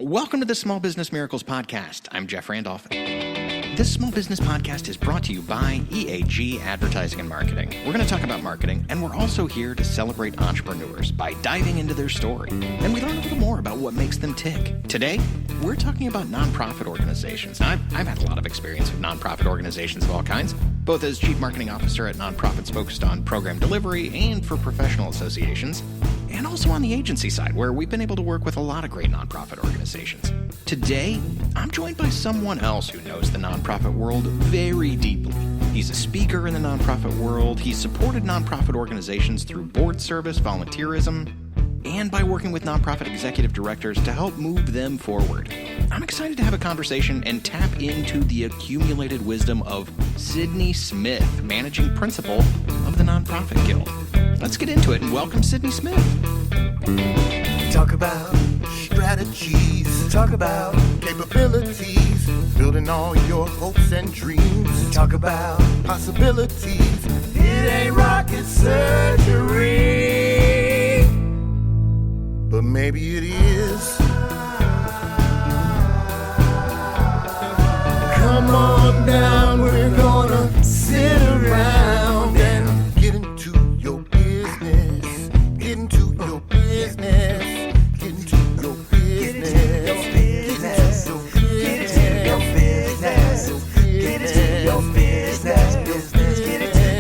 Welcome to the Small Business Miracles Podcast. I'm Jeff Randolph. This Small Business Podcast is brought to you by EAG Advertising and Marketing. We're going to talk about marketing, and we're also here to celebrate entrepreneurs by diving into their story. And we learn a little more about what makes them tick. Today, we're talking about nonprofit organizations. Now, I've had a lot of experience with nonprofit organizations of all kinds, both as Chief Marketing Officer at nonprofits focused on program delivery and for professional associations, and also on the agency side, where we've been able to work with a lot of great nonprofit organizations. Today, I'm joined by someone else who knows the nonprofit world very deeply. He's a speaker in the nonprofit world. He's supported nonprofit organizations through board service, volunteerism, and by working with nonprofit executive directors to help move them forward. I'm excited to have a conversation and tap into the accumulated wisdom of Sidney Smith, managing principal of the Nonprofit Guild. Let's get into it and welcome Sidney Smith. Talk about strategies, talk about capabilities, building all your hopes and dreams. Talk about possibilities, it ain't rocket surgery, but maybe it is. Come on down, we're gonna sit around and get into your business, get into your business, get into your business, get into your business, get into your business, get into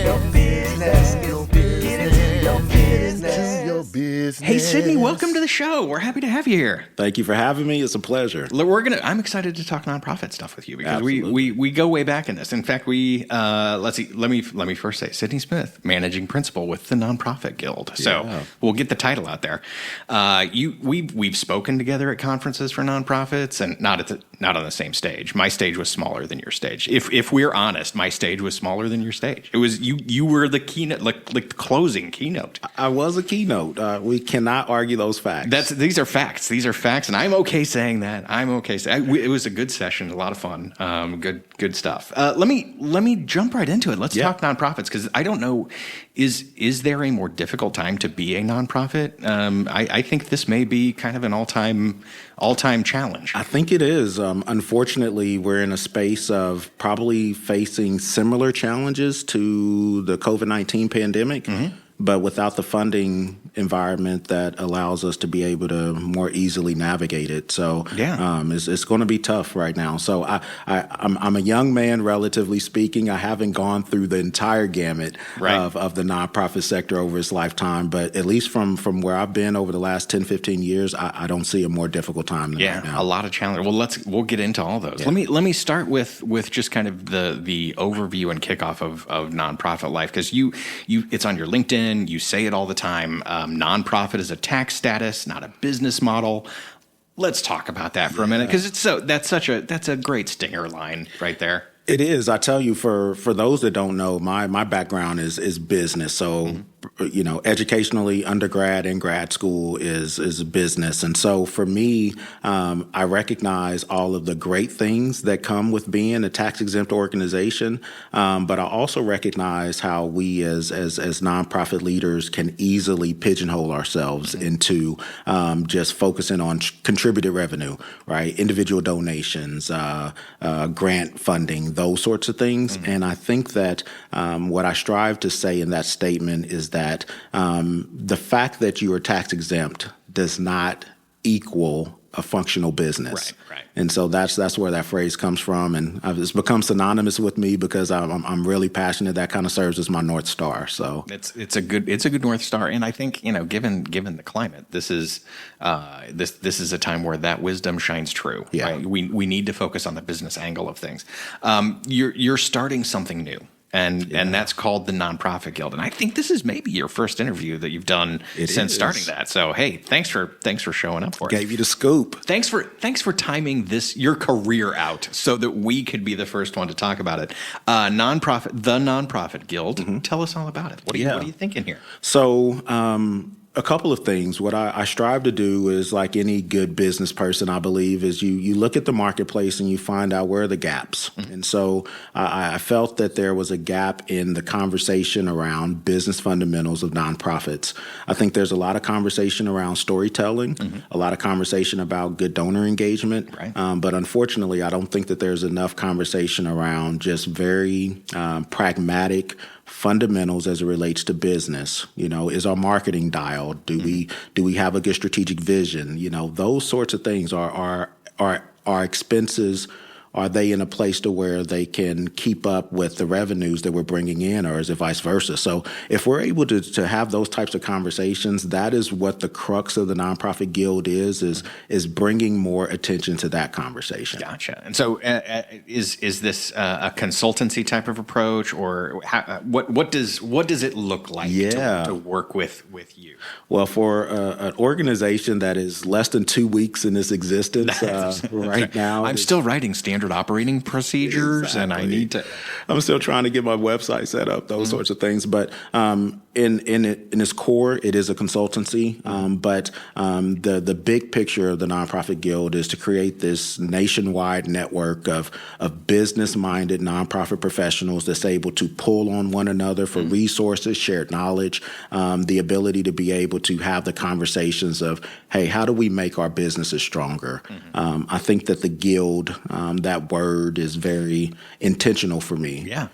your business, get into your business, get into your business. Hey, Sidney, welcome to the show. We're happy to have you here. Thank you for having me. It's a pleasure. I'm excited to talk nonprofit stuff with you because we go way back in this. In fact, let's see. Let me first say, Sidney Smith, managing principal with the Nonprofit Guild. So we'll get the title out there. We've spoken together at conferences for nonprofits, and not on the same stage. My stage was smaller than your stage. If we're honest, my stage was smaller than your stage. It was you were the keynote, like the closing keynote. I was a keynote. We cannot argue those facts. These are facts. These are facts, and I'm okay saying that. It was a good session, a lot of fun, good stuff. Let me jump right into it. Let's talk nonprofits, because I don't know, is there a more difficult time to be a nonprofit? I think this may be kind of an all-time challenge. I think it is. Unfortunately, we're in a space of probably facing similar challenges to the COVID-19 pandemic. Mm-hmm. But without the funding environment that allows us to be able to more easily navigate it. So it's going to be tough right now. So I'm a young man, relatively speaking. I haven't gone through the entire gamut of the nonprofit sector over its lifetime. But at least from where I've been over the last 10, 15 years, I don't see a more difficult time than right now. A lot of challenge. Well, we'll get into all those. Yeah. Let me start with just kind of the overview and kickoff of nonprofit life, because you it's on your LinkedIn. You say it all the time. Nonprofit is a tax status, not a business model. Let's talk about that for a minute, because that's a great stinger line right there. It is. I tell you, for those that don't know, my background is business. So, educationally, undergrad and grad school is business. And so for me, I recognize all of the great things that come with being a tax-exempt organization. But I also recognize how we as nonprofit leaders can easily pigeonhole ourselves into just focusing on contributed revenue, right? Individual donations, grant funding, those sorts of things. Mm-hmm. And I think that what I strive to say in that statement is that the fact that you are tax exempt does not equal a functional business. Right. And so that's where that phrase comes from, and it's become synonymous with me because I'm really passionate. That kind of serves as my North Star. So it's a good North Star, and I think given the climate, this is a time where that wisdom shines true. Yeah. Right? We need to focus on the business angle of things. You're starting something new. And that's called the Nonprofit Guild. And I think this is maybe your first interview that you've done since starting that. So hey, thanks for showing up for it. Gave you the scoop. Thanks for timing your career out so that we could be the first one to talk about it. The Nonprofit Guild. Mm-hmm. Tell us all about it. What are you thinking here? So A couple of things. What I strive to do is, like any good business person, I believe, is you look at the marketplace and you find out where are the gaps. And so I felt that there was a gap in the conversation around business fundamentals of nonprofits. I think there's a lot of conversation around storytelling, a lot of conversation about good donor engagement. Right. But unfortunately, I don't think that there's enough conversation around just very pragmatic fundamentals as it relates to business. Is our marketing dialed? Do we have a good strategic vision? Those sorts of things. Are expenses, are they in a place to where they can keep up with the revenues that we're bringing in, or is it vice versa? So if we're able to have those types of conversations, that is what the crux of the Nonprofit Guild is bringing more attention to that conversation. Gotcha. And so is this a consultancy type of approach, or what does it look like to work with you? Well, for an organization that is less than 2 weeks in its existence right now. I'm still writing standard operating procedures, and I need to. I'm still trying to get my website set up, those sorts of things. But in its core, it is a consultancy. But the big picture of the Nonprofit Guild is to create this nationwide network of business-minded nonprofit professionals that's able to pull on one another for resources, shared knowledge, the ability to be able to have the conversations of, hey, how do we make our businesses stronger? I think that the Guild, that word is very intentional for me. Yeah.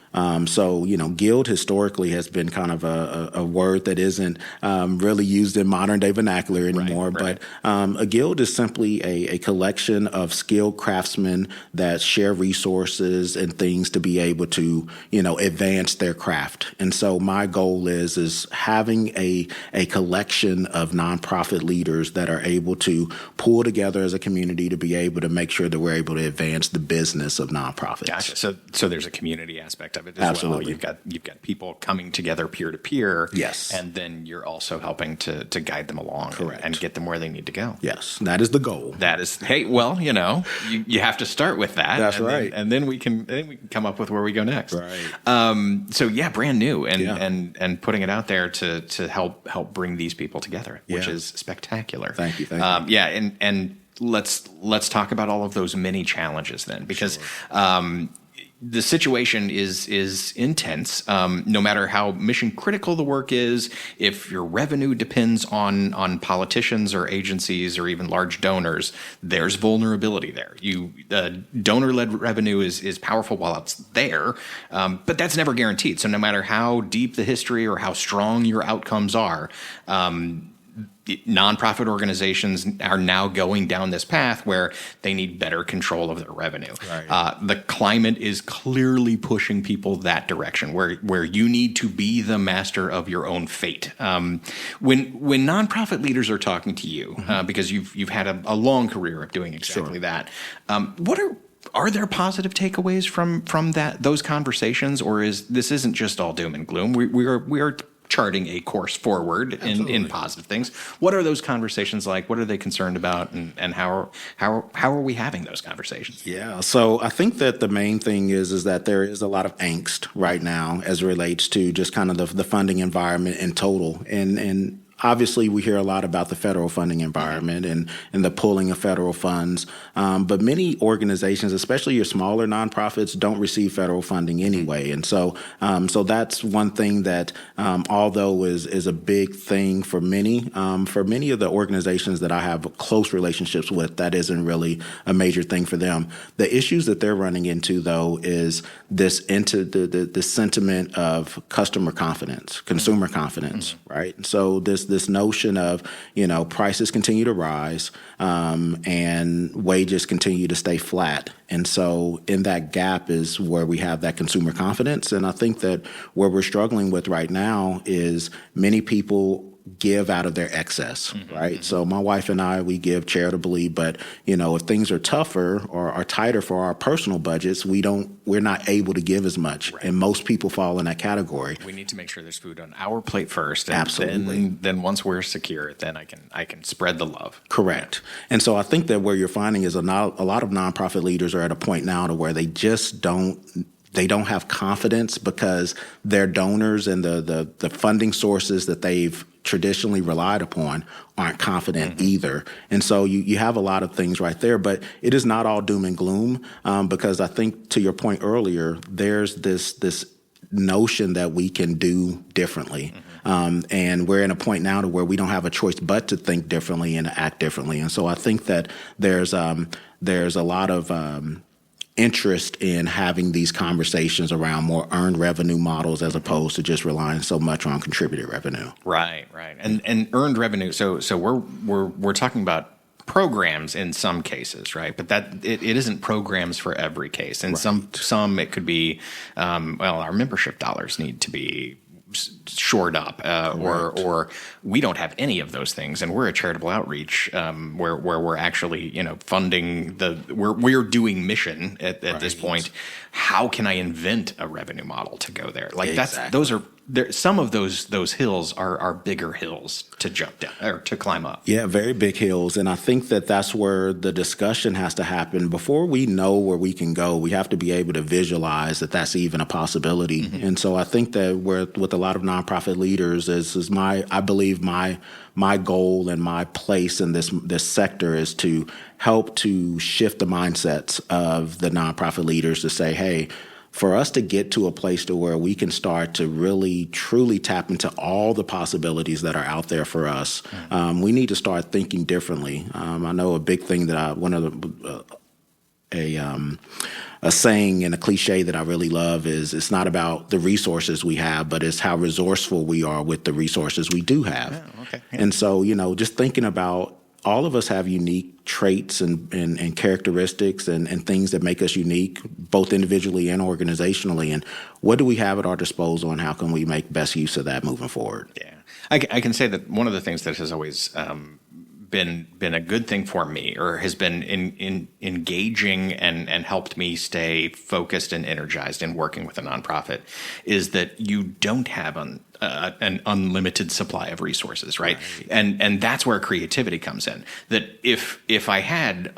So, guild historically has been kind of a word that isn't really used in modern day vernacular anymore. Right. But a guild is simply a collection of skilled craftsmen that share resources and things to be able to, advance their craft. And so my goal is having a collection of nonprofit leaders that are able to pull together as a community to be able to make sure that we're able to advance the business of nonprofits. Gotcha. So there's a community aspect of it as Absolutely. well. You've got people coming together peer to peer. Yes. And then you're also helping to guide them along. Correct. And get them where they need to go. Yes, that is the goal. That is, hey, well, you have to start with that. That's right. And then we can come up with where we go next. Right. So yeah, brand new and putting it out there to help bring these people together, which is spectacular. Thank you. Yeah, and let's talk about all of those many challenges then, because the situation is intense. No matter how mission critical the work is, if your revenue depends on politicians or agencies or even large donors, there's vulnerability there. Donor-led revenue is powerful while it's there, but that's never guaranteed. So no matter how deep the history or how strong your outcomes are, nonprofit organizations are now going down this path where they need better control of their revenue. Right. The climate is clearly pushing people that direction, where you need to be the master of your own fate. When nonprofit leaders are talking to you, because you've had a long career of doing exactly that, what are there positive takeaways from those conversations, or isn't just all doom and gloom? We are charting a course forward in positive things. What are those conversations like? What are they concerned about, and how are we having those conversations? Yeah, so I think that the main thing is that there is a lot of angst right now as it relates to just kind of the funding environment in total, and obviously, we hear a lot about the federal funding environment and the pulling of federal funds, but many organizations, especially your smaller nonprofits, don't receive federal funding anyway. And so that's one thing that, although is a big thing for many of the organizations that I have close relationships with, that isn't really a major thing for them. The issues that they're running into, though, is this the sentiment of customer confidence, consumer confidence, right? So this notion of, prices continue to rise and wages continue to stay flat. And so in that gap is where we have that consumer confidence. And I think that where we're struggling with right now is many people give out of their excess, right? So my wife and I, we give charitably, but if things are tougher or are tighter for our personal budgets, we're not able to give as much. Right. And most people fall in that category. We need to make sure there's food on our plate first. And Absolutely. Then once we're secure, then I can spread the love. Correct. And so I think that where you're finding is a lot of nonprofit leaders are at a point now to where they just don't they don't have confidence because their donors and the funding sources that they've traditionally relied upon aren't confident either. And so you have a lot of things right there, but it is not all doom and gloom, because I think, to your point earlier, there's this notion that we can do differently. And we're in a point now to where we don't have a choice but to think differently and act differently. And so I think that there's a lot of interest in having these conversations around more earned revenue models as opposed to just relying so much on contributed revenue. Right. And earned revenue. So we're talking about programs in some cases, right? But that it isn't programs for every case. In some it could be, our membership dollars need to be shored up, or we don't have any of those things, and we're a charitable outreach where we're actually funding we're doing mission at this point. How can I invent a revenue model to go there? Like those are some of those hills are bigger hills to jump down or to climb up. Yeah, very big hills, and I think that's where the discussion has to happen. Before we know where we can go, we have to be able to visualize that that's even a possibility. And so I think that with a lot of nonprofit leaders is I believe my goal and my place in this sector is to help to shift the mindsets of the nonprofit leaders to say, hey, for us to get to a place to where we can start to really, truly tap into all the possibilities that are out there for us, we need to start thinking differently. I know a big thing that a saying and a cliche that I really love is it's not about the resources we have, but it's how resourceful we are with the resources we do have. Oh, okay. Yeah. And so, just thinking about all of us have unique traits and characteristics and things that make us unique, both individually and organizationally. And what do we have at our disposal, and how can we make best use of that moving forward? Yeah, I can say that one of the things that has always been a good thing for me, or has been engaging and helped me stay focused and energized in working with a nonprofit, is that you don't have an unlimited supply of resources, right? And that's where creativity comes in. That if I had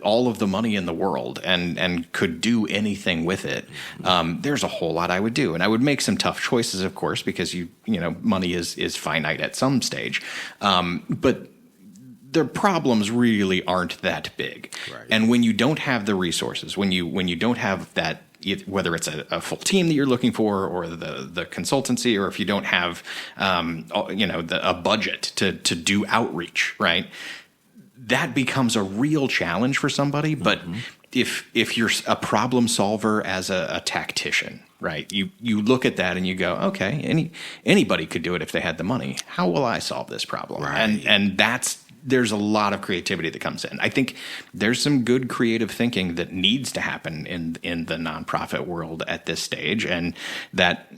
all of the money in the world and could do anything with it, there's a whole lot I would do, and I would make some tough choices, of course, because money is finite at some stage, but the problems really aren't that big. Right. And when you don't have the resources, when you don't have that, whether it's a full team that you're looking for, or the consultancy, or if you don't have a budget to do outreach, right? That becomes a real challenge for somebody. But if you're a problem solver as a tactician, right? You look at that and you go, okay, anybody could do it if they had the money. How will I solve this problem? Right. And there's a lot of creativity that comes in. I think there's some good creative thinking that needs to happen in the nonprofit world at this stage, and that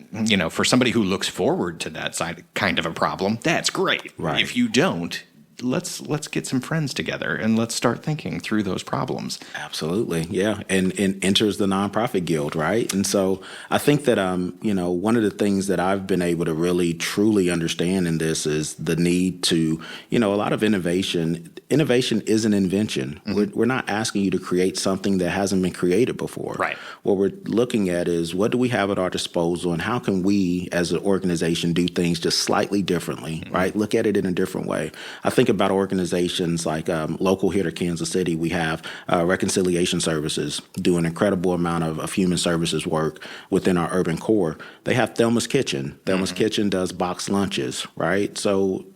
for somebody who looks forward to that side kind of a problem, that's great. Right. If you don't, let's get some friends together and let's start thinking through those problems. Absolutely, yeah. And enters the nonprofit guild, right? And so I think that one of the things that I've been able to really truly understand in this is the need to a lot of innovation. Innovation is an invention. We're not asking you to create something that hasn't been created before. Right. What we're looking at is what do we have at our disposal, and how can we as an organization do things just slightly differently, right? Look at it in a different way. I think about organizations like local here to Kansas City. We have reconciliation services do an incredible amount of human services work within our urban core. They have Thelma's Kitchen. Thelma's Kitchen does boxed lunches, right? So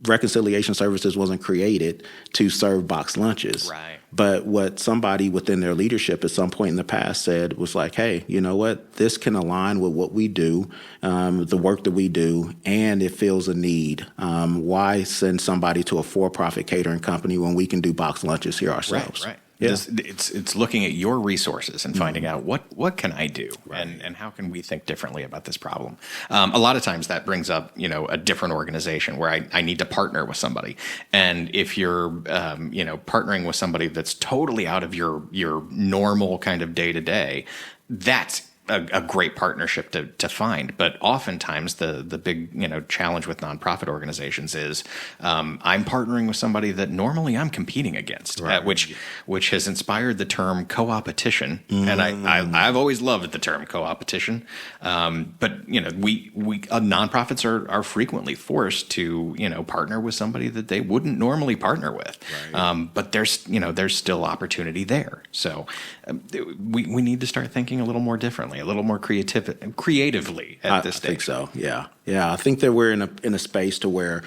reconciliation services wasn't created to serve boxed lunches. Right. But what somebody within their leadership at some point in the past said was like, hey, you know what? This can align with what we do, the work that we do, and it fills a need. Why send somebody to a for-profit catering company when we can do boxed lunches here ourselves? Right. Yeah. It's looking at your resources and finding out what can I do, and how can we think differently about this problem. A lot of times that brings up a different organization where I need to partner with somebody, and if you're partnering with somebody that's totally out of your normal kind of day to day, that's a great partnership to find. But oftentimes the big challenge with nonprofit organizations is I'm partnering with somebody that normally I'm competing against, which has inspired the term co-opetition. And I've always loved the term co-opetition. But nonprofits are frequently forced to partner with somebody that they wouldn't normally partner with. But there's still opportunity there. So we need to start thinking a little more differently, a little more creatively at this stage. I think so. Yeah. I think that we're in a space to where,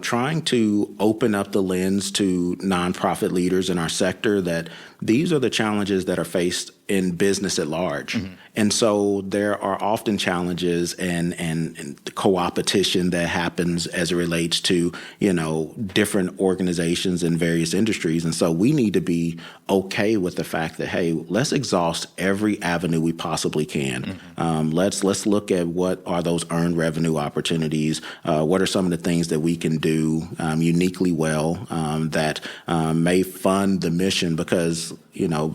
trying to open up the lens to nonprofit leaders in our sector, that these are the challenges that are faced in business at large. And so there are often challenges and co-opetition that happens as it relates to, different organizations in various industries. And so we need to be okay with the fact that, hey, let's exhaust every avenue we possibly can. Let's look at what are those earned revenue opportunities. What are some of the things that we can do uniquely well that may fund the mission? Because,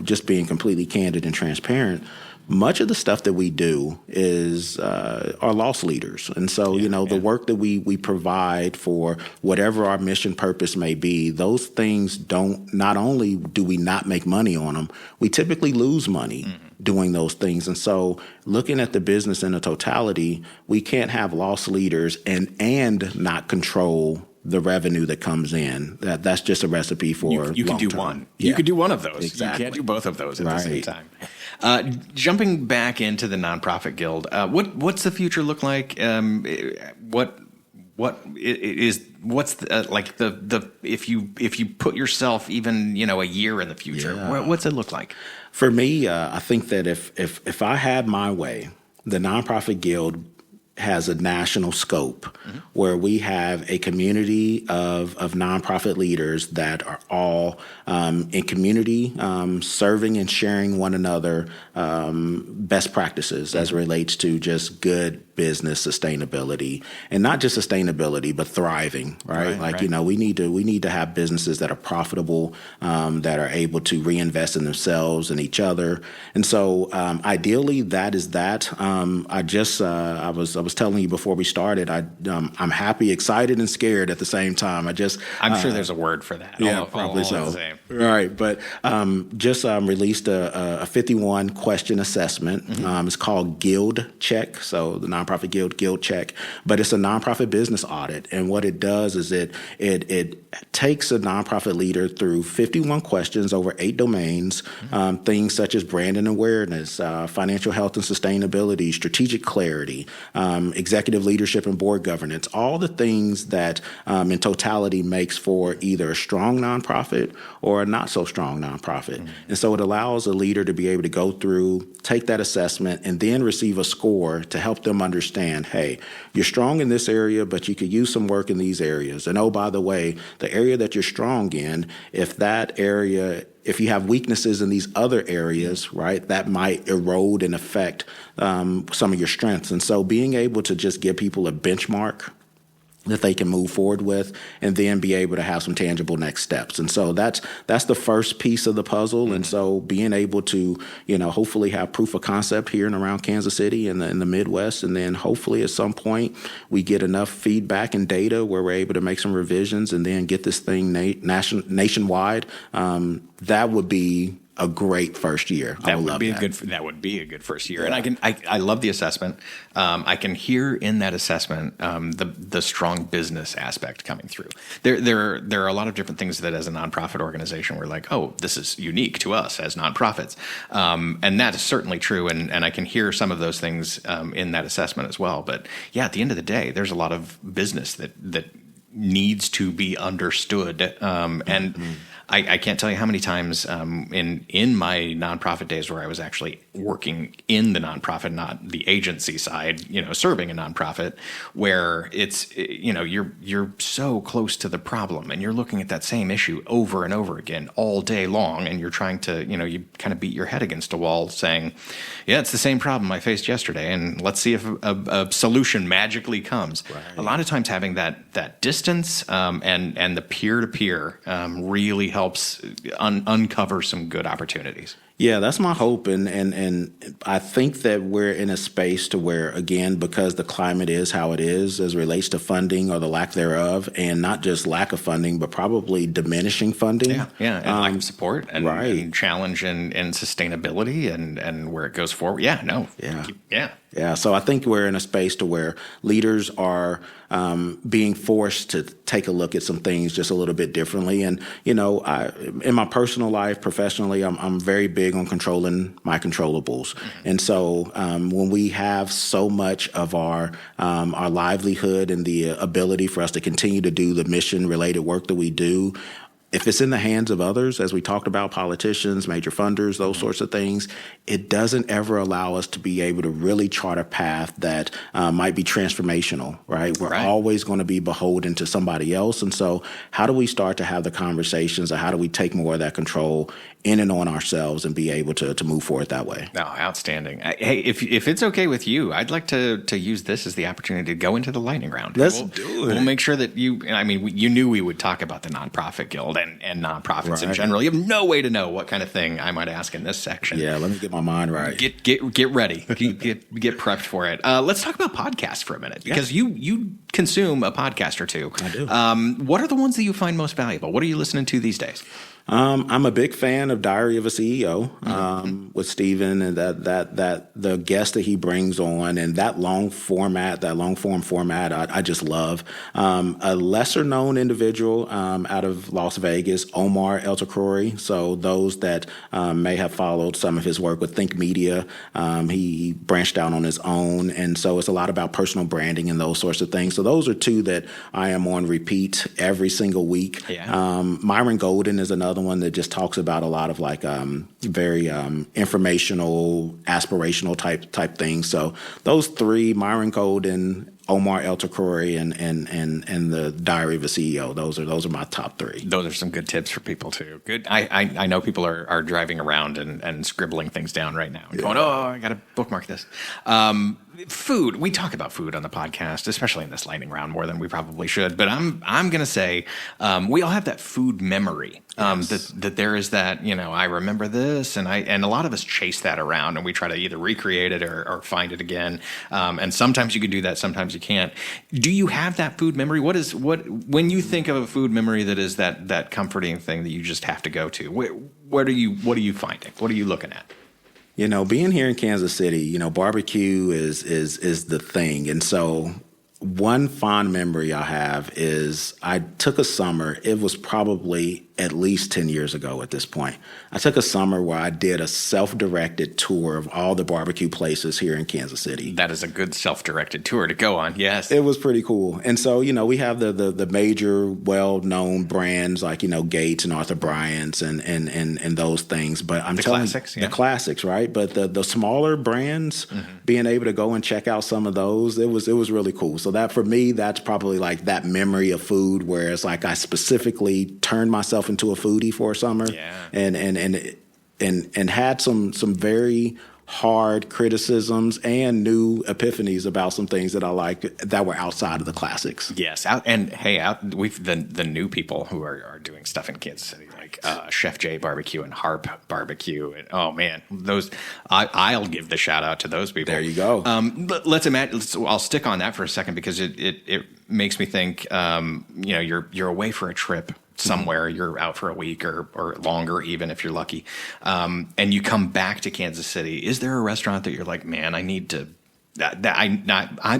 just being completely candid and transparent, much of the stuff that we do is are loss leaders. And so, the work that we provide for whatever our mission purpose may be, those things not only do we not make money on them, we typically lose money doing those things. And so looking at the business in a totality, we can't have loss leaders and not control the revenue that comes in. That's just a recipe for you can do one. Yeah. You could do one of those. Exactly. You can't do both of those at the same time. Jumping back into the nonprofit guild, what's the future look like? What's the if you put yourself even a year in the future, what's it look like? For me, I think that if I had my way, the nonprofit guild has a national scope where we have a community of nonprofit leaders that are all in community serving and sharing one another best practices as it relates to just good business sustainability, and not just sustainability, but thriving, right? We need to have businesses that are profitable, that are able to reinvest in themselves and each other. And so ideally that is that. I was telling you before we started, I'm happy, excited, and scared at the same time. I'm sure there's a word for that. Yeah, probably so. Right. But just released a 51 question assessment. It's called Guild Check. So the nonprofit guild check, but it's a nonprofit business audit. And what it does is it takes a nonprofit leader through 51 questions over 8 domains, things such as brand and awareness, financial health and sustainability, strategic clarity, executive leadership and board governance, all the things that in totality makes for either a strong nonprofit or a not so strong nonprofit. And so it allows a leader to be able to go through, take that assessment, and then receive a score to help them understand, hey, you're strong in this area, but you could use some work in these areas. And oh, by the way, the area that you're strong in, if you have weaknesses in these other areas, right, that might erode and affect some of your strengths. And so being able to just give people a benchmark that they can move forward with, and then be able to have some tangible next steps. And so that's the first piece of the puzzle. And so being able to, hopefully have proof of concept here and around Kansas City and in the Midwest, and then hopefully at some point we get enough feedback and data where we're able to make some revisions and then get this thing nationwide. That would be a great first year. That would be a good first year. Yeah. And I love the assessment. I can hear in that assessment the strong business aspect coming through. There are a lot of different things that as a nonprofit organization we're like, oh, this is unique to us as nonprofits. And that is certainly true. And I can hear some of those things in that assessment as well. But yeah, at the end of the day, there's a lot of business that needs to be understood. And I can't tell you how many times in my nonprofit days where I was actually working in the nonprofit, not the agency side, serving a nonprofit, where it's, you're so close to the problem and you're looking at that same issue over and over again all day long, and you're trying to, you kind of beat your head against a wall saying, yeah, it's the same problem I faced yesterday, and let's see if a solution magically comes. Right. A lot of times having that distance and the peer-to-peer really helps uncover some good opportunities. Yeah, that's my hope, and I think that we're in a space to where, again, because the climate is how it is as it relates to funding or the lack thereof, and not just lack of funding, but probably diminishing funding. Yeah, and lack of support and, right. and challenge and sustainability and where it goes forward. Yeah, no. Yeah. Yeah, so I think we're in a space to where leaders are being forced to take a look at some things just a little bit differently. And, you know, in my personal life, professionally, I'm very big on controlling my controllables. And so when we have so much of our livelihood and the ability for us to continue to do the mission-related work that we do, if it's in the hands of others, as we talked about, politicians, major funders, those sorts of things, it doesn't ever allow us to be able to really chart a path that might be transformational, right? We're always going to be beholden to somebody else. And so how do we start to have the conversations, or how do we take more of that control in and on ourselves and be able to move forward that way? Oh, outstanding. Hey, if it's okay with you, I'd like to use this as the opportunity to go into the lightning round. Let's do it. We'll make sure that you knew we would talk about the nonprofit guild and nonprofits in general. You have no way to know what kind of thing I might ask in this section. Yeah, let me get my mind right. Get ready. get prepped for it. Let's talk about podcasts for a minute, because you consume a podcast or two. I do. What are the ones that you find most valuable? What are you listening to these days? I'm a big fan of Diary of a CEO with Stephen, and that the guest that he brings on, and that long form format, I just love. A lesser known individual out of Las Vegas, Omar El Takrori. So those that may have followed some of his work with Think Media, he branched out on his own, and so it's a lot about personal branding and those sorts of things. So those are two that I am on repeat every single week. Yeah. Myron Golden is another one that just talks about a lot of like very informational, aspirational type things. So those three, Myron Golden, Omar El Takrori, and the Diary of a CEO. Those are my top three. Those are some good tips for people too. Good. I know people are driving around and scribbling things down right now, and going, "Oh, I got to bookmark this." Food. We talk about food on the podcast, especially in this lightning round, more than we probably should. But I'm going to say we all have that food memory. That there is that, I remember this, and a lot of us chase that around, and we try to either recreate it or find it again. And sometimes you can do that, sometimes you can't. Do you have that food memory? When you think of a food memory that is that comforting thing that you just have to go to? What are you finding? What are you looking at? Being here in Kansas City, barbecue is the thing. And so one fond memory I have is I took a summer. It was probably at least 10 years ago at this point. I took a summer where I did a self-directed tour of all the barbecue places here in Kansas City. That is a good self-directed tour to go on, yes. It was pretty cool. And so, we have the major well-known brands like, Gates and Arthur Bryant's and those things. But I'm telling you, the classics, right? But the smaller brands, being able to go and check out some of those, it was really cool. So that for me, that's probably like that memory of food where it's like I specifically turned myself into a foodie for a summer, and had some very hard criticisms and new epiphanies about some things that I like that were outside of the classics. Yes, we've the new people who are doing stuff in Kansas City, like Chef J Barbecue and Harp Barbecue, and oh man, those I'll give the shout out to those people. There you go. Let's imagine. I'll stick on that for a second because it makes me think. You're away for a trip somewhere, you're out for a week or longer, even if you're lucky, and you come back to Kansas City. Is there a restaurant that you're like, man, I need to?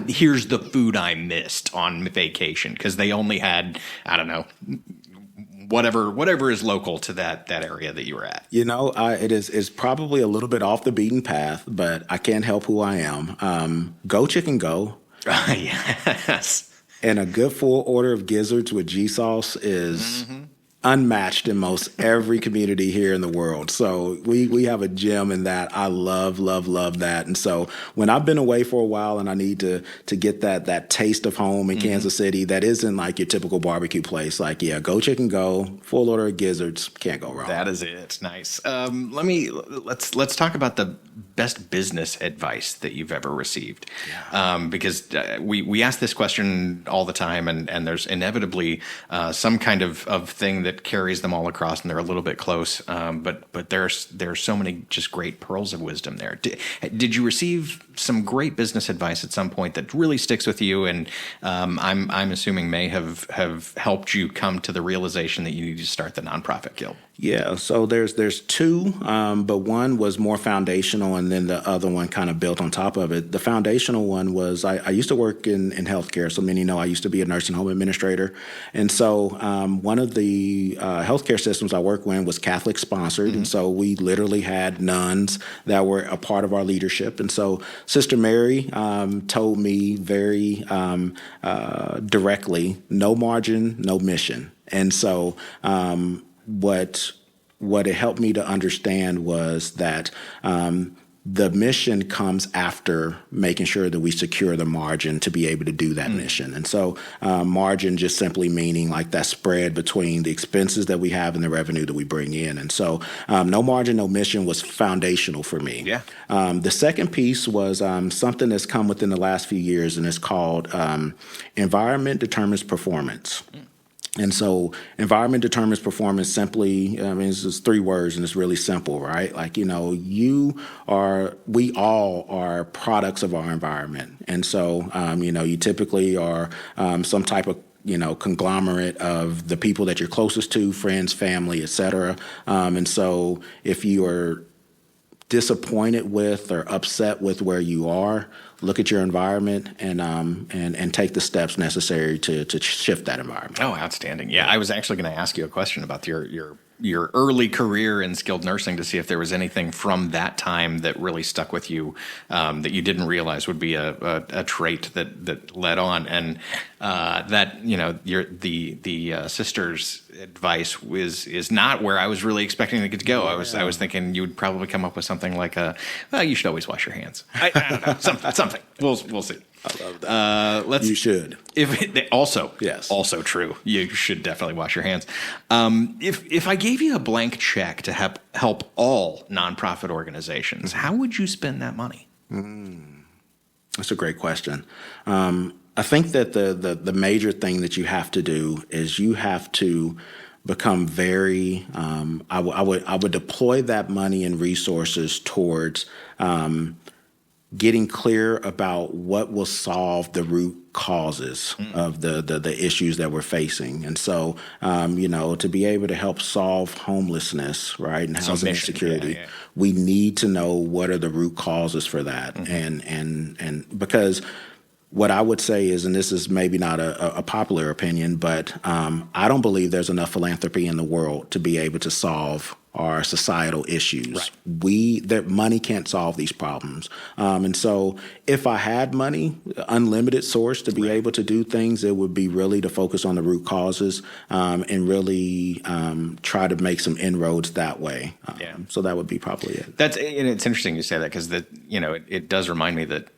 Here's the food I missed on vacation because they only had, I don't know, whatever is local to that area that you were at. It's probably a little bit off the beaten path, but I can't help who I am. Go Chicken Go. Yes. And a good full order of gizzards with G sauce is unmatched in most every community here in the world. So we have a gem in that. I love that. And so when I've been away for a while and I need to get that taste of home in Kansas City, that isn't like your typical barbecue place. Like, Go Chicken Go, full order of gizzards, can't go wrong. That is it. Nice. Let's talk about the best business advice that you've ever received. Yeah. Because we ask this question all the time, and there's inevitably some kind of thing that carries them all across, and they're a little bit close. But there's so many just great pearls of wisdom there. Did you receive some great business advice at some point that really sticks with you, and I'm assuming may have helped you come to the realization that you need to start the nonprofit guild? Yeah, so there's two, but one was more foundational, and then the other one kind of built on top of it. The foundational one was I used to work in healthcare, so many know I used to be a nursing home administrator, and so one of the healthcare systems I worked in was Catholic sponsored, and so we literally had nuns that were a part of our leadership, and so Sister Mary told me very directly, no margin, no mission, and so. What it helped me to understand was that the mission comes after making sure that we secure the margin to be able to do that mission. And so margin just simply meaning like that spread between the expenses that we have and the revenue that we bring in. And so no margin, no mission was foundational for me. Yeah. The second piece was something that's come within the last few years, and it's called environment determines performance. And so environment determines performance simply, I mean, it's just three words and it's really simple, right? Like, we all are products of our environment. And so, you typically are some type of conglomerate of the people that you're closest to, friends, family, et cetera. And so if you are disappointed with or upset with where you are, look at your environment and take the steps necessary to shift that environment. Oh, outstanding. Yeah, I was actually going to ask you a question about your early career in skilled nursing to see if there was anything from that time that really stuck with you that you didn't realize would be a trait that led on, and that the sister's advice is not where I was really expecting it to go. Yeah. I was thinking you would probably come up with something like you should always wash your hands. I don't know, something. We'll see. I love that. You should. Also true. You should definitely wash your hands. If I gave you a blank check to help all nonprofit organizations, how would you spend that money? That's a great question. I think that the major thing that you have to do is you have to become very. I would deploy that money and resources towards. Getting clear about what will solve the root causes of the issues that we're facing. And so, to be able to help solve homelessness, right, and housing insecurity, we need to know what are the root causes for that. And because what I would say is, and this is maybe not a popular opinion, but I don't believe there's enough philanthropy in the world to be able to solve our societal issues. Right. That money can't solve these problems. And so if I had money, unlimited source to be able to do things, it would be really to focus on the root causes and really try to make some inroads that way. So that would be probably it. And it's interesting you say that because it does remind me that,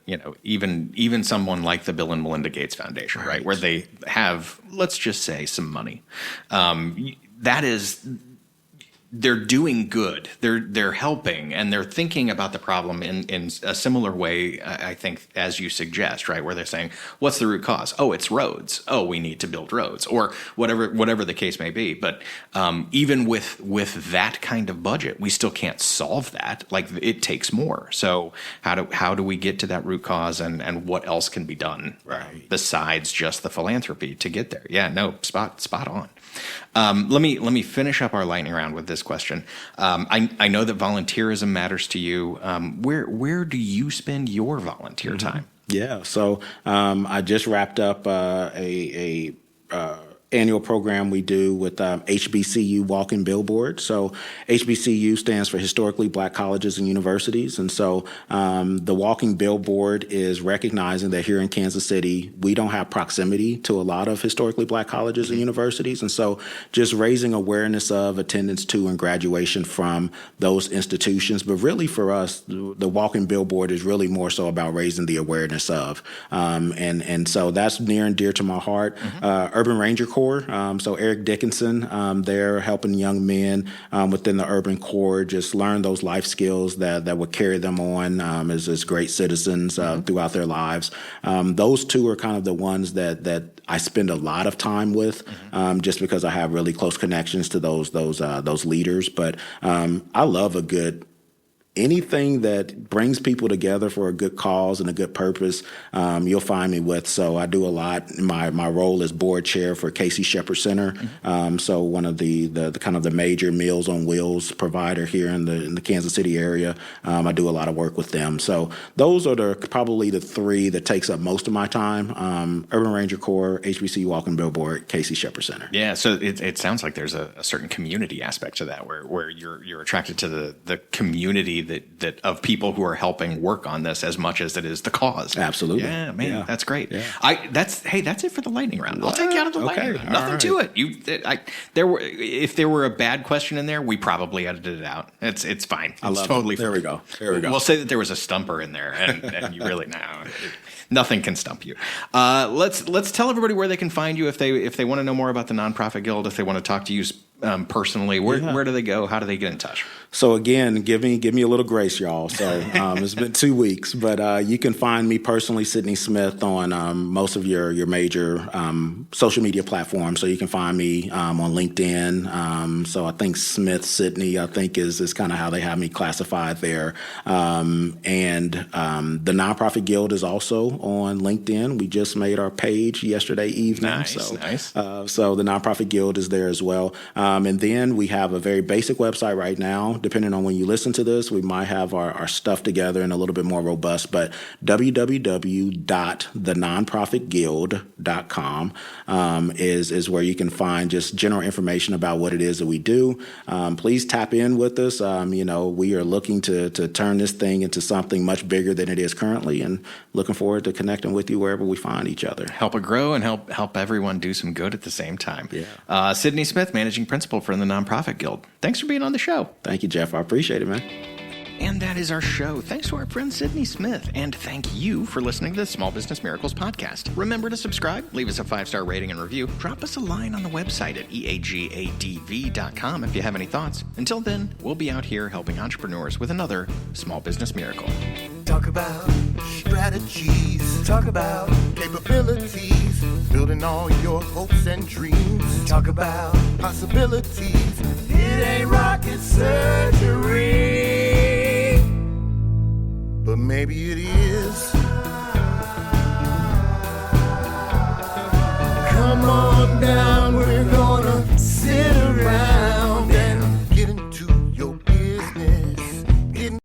even someone like the Bill and Melinda Gates Foundation, right, where they have, let's just say, some money, that is... They're doing good. They're helping, and they're thinking about the problem in a similar way, I think, as you suggest, right? Where they're saying, "What's the root cause? Oh, it's roads. Oh, we need to build roads," or whatever the case may be. But even with that kind of budget, we still can't solve that. Like, it takes more. So how do we get to that root cause, and what else can be done besides just the philanthropy to get there? Yeah, no, spot on. Let me finish up our lightning round with this question. I know that volunteerism matters to you. Where do you spend your volunteer time? Yeah, so I just wrapped up a annual program we do with HBCU Walking Billboard. So HBCU stands for Historically Black Colleges and Universities. And so the Walking Billboard is recognizing that here in Kansas City, we don't have proximity to a lot of historically Black colleges and universities. And so just raising awareness of, attendance to, and graduation from those institutions. But really for us, the Walking Billboard is really more so about raising the awareness of. And so that's near and dear to my heart. Urban Ranger Corps Corps. So Eric Dickinson, they're helping young men within the urban core just learn those life skills that would carry them on as great citizens throughout their lives. Those two are kind of the ones that I spend a lot of time with, just because I have really close connections to those leaders. But I love anything that brings people together for a good cause and a good purpose, you'll find me with. So I do a lot. My role is board chair for Casey Shepherd Center. So one of the kind of the major Meals on Wheels provider here in the Kansas City area. I do a lot of work with them. So those are probably the three that takes up most of my time. Urban Ranger Corps, HBC Walking Billboard, Casey Shepherd Center. Yeah. So it sounds like there's a certain community aspect to that where you're attracted to the community that of people who are helping work on this as much as it is the cause. Absolutely. Yeah, man, Yeah. That's great. Yeah. That's it for the lightning round. I'll take you out of the lightning round. All Nothing right. to it. If there were a bad question in there, we probably edited it out. It's fine. It's love totally it. There fine. we go. We'll say that there was a stumper in there, and you really know. Nothing can stump you. Let's tell everybody where they can find you if they want to know more about the Nonprofit Guild, if they want to talk to you personally. Where do they go? How do they get in touch? So again, give me a little grace, y'all. So it's been 2 weeks, but you can find me personally, Sidney Smith, on most of your major social media platforms. So you can find me on LinkedIn. So I think Smith Sidney, I think is kind of how they have me classified there. And the Nonprofit Guild is also on LinkedIn. We just made our page yesterday evening. Nice. So the Nonprofit Guild is there as well. And then we have a very basic website right now. Depending on when you listen to this, we might have our stuff together and a little bit more robust. But www.thenonprofitguild.com is where you can find just general information about what it is that we do. Please tap in with us. We are looking to turn this thing into something much bigger than it is currently, and looking forward to connecting with you wherever we find each other. Help it grow and help everyone do some good at the same time. Yeah. Sidney Smith, Managing Principal for the Nonprofit Guild. Thanks for being on the show. Thank you, Jeff. I appreciate it, man. And that is our show. Thanks to our friend Sidney Smith. And thank you for listening to the Small Business Miracles podcast. Remember to subscribe, leave us a 5-star rating and review. Drop us a line on the website at eagadv.com if you have any thoughts. Until then, we'll be out here helping entrepreneurs with another Small Business Miracle. Talk about strategies. Talk about capabilities. Building all your hopes and dreams. Talk about possibilities. It ain't rocket surgery, but maybe it is.